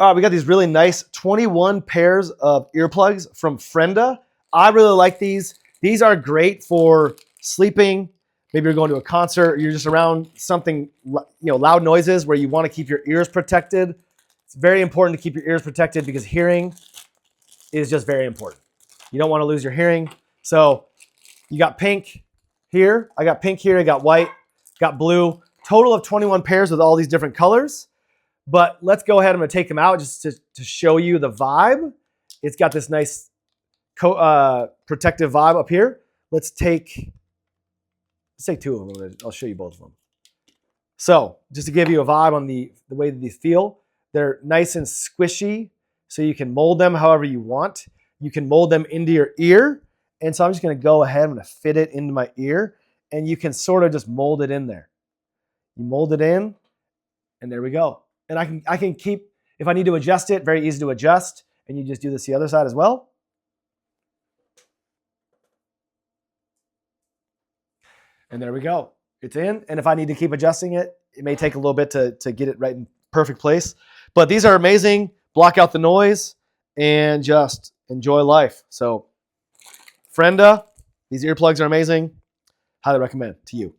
All right, we got these really nice 21 pairs of earplugs from Frienda. I really like these. These are great for sleeping. Maybe you're going to a concert, you're just around something, loud noises where you want to keep your ears protected. It's very important to keep your ears protected because hearing is just very important. You don't want to lose your hearing. So you got pink here. I got pink here. I got white, got blue. Total of 21 pairs with all these different colors. But let's go ahead. I'm going to take them out just to show you the vibe. It's got this nice protective vibe up here. Let's take two of them. I'll show you both of them. So just to give you a vibe on the way that these feel, they're nice and squishy, so you can mold them however you want. You can mold them into your ear. And so I'm just going to go ahead. I'm going to fit it into my ear, and you can sort of just mold it in there. You mold it in, and there we go. And I can keep, if I need to adjust it, very easy to adjust. And you just do this the other side as well. And there we go. It's in. And if I need to keep adjusting it, it may take a little bit to get it right in perfect place. But these are amazing. Block out the noise and just enjoy life. So Frienda, these earplugs are amazing. Highly recommend to you.